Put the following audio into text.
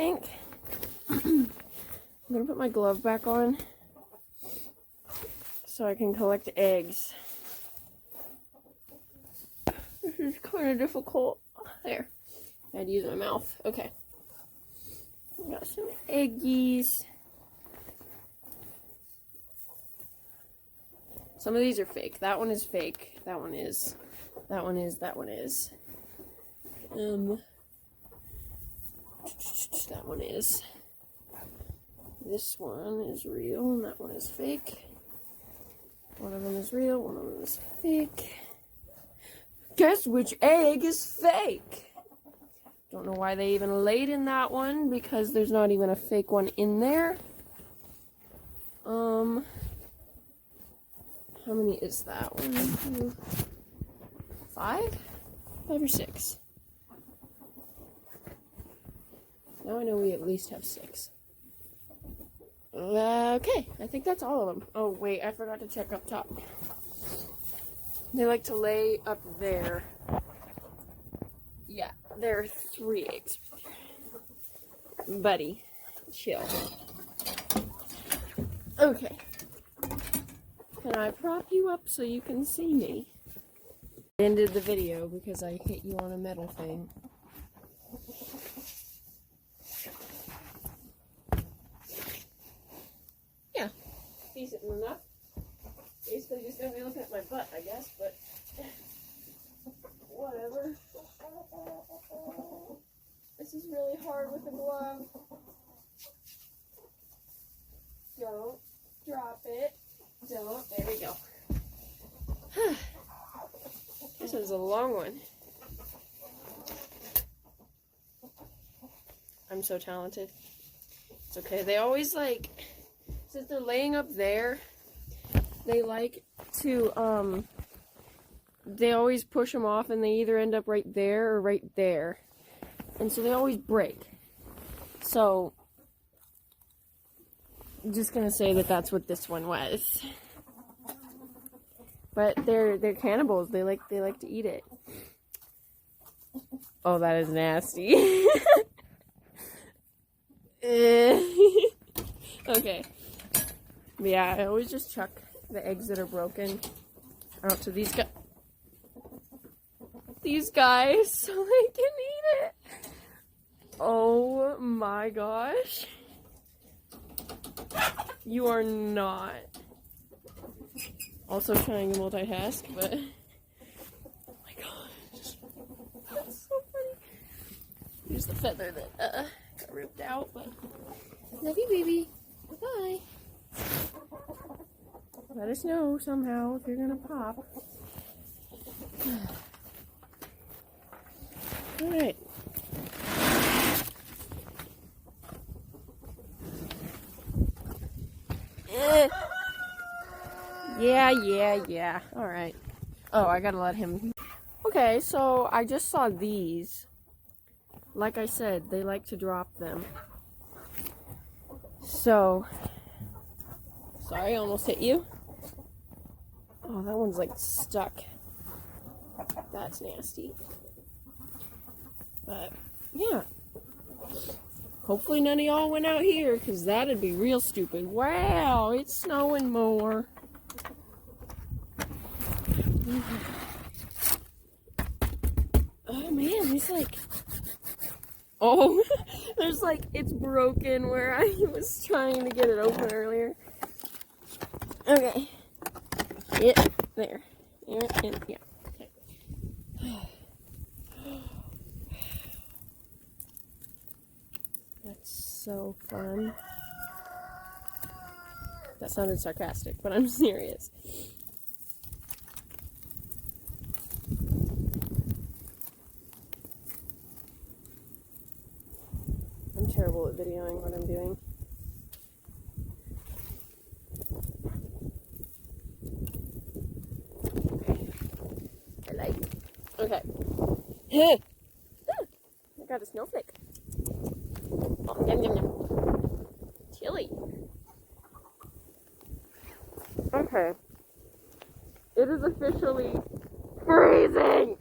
think. I'm gonna put my glove back on so I can collect eggs. This is kind of difficult. There. I had to use my mouth. Okay. Got some eggies. Some of these are fake. That one is fake. That one is. That one is. That one is. That one is. This one is real, and that one is fake. One of them is real, one of them is fake. Guess which egg is fake? Don't know why they even laid in that one, because there's not even a fake one in there. How many is that? 1, 2, 5? 5 or 6? Now I know we at least have 6. Okay, I think that's all of them. Oh, wait, I forgot to check up top. They like to lay up there. Yeah, there are 3 eggs. Buddy, chill. Okay. Can I prop you up so you can see me? I ended the video because I hit you on a metal thing. Yeah, decent enough. Basically just gonna be looking at my butt, I guess, but whatever. This is really hard with a glove. Don't drop it. Don't. There we go. This was a long one. I'm so talented. It's okay. They always since they're laying up there, they like to, they always push them off and they either end up right there or right there. And so they always break. So, I'm just gonna say that that's what this one was. But they're cannibals. They like to eat it. Oh, that is nasty. Okay. But yeah, I always just chuck the eggs that are broken out to these guys. These guys, so they can eat it. Oh my gosh. You are not. Also trying to multitask, but oh my gosh. That's so funny. Here's the feather that got ripped out, but love you, baby. Bye. Let us know somehow if you're gonna pop. Alright. Yeah. Alright. Oh, I gotta let him. Okay, so I just saw these. Like I said, they like to drop them. So, sorry, I almost hit you. Oh, that one's like stuck. That's nasty. But, yeah. Hopefully none of y'all went out here, because that'd be real stupid. Wow, it's snowing more. Oh man, there's oh, there's it's broken where I was trying to get it open earlier. Okay. Yeah, there. Yeah. Okay. That's so fun. That sounded sarcastic, but I'm serious. I'm terrible at videoing what I'm doing. Okay. I got a snowflake. Oh, yum, yum, yum. Chili. Okay. It is officially freezing.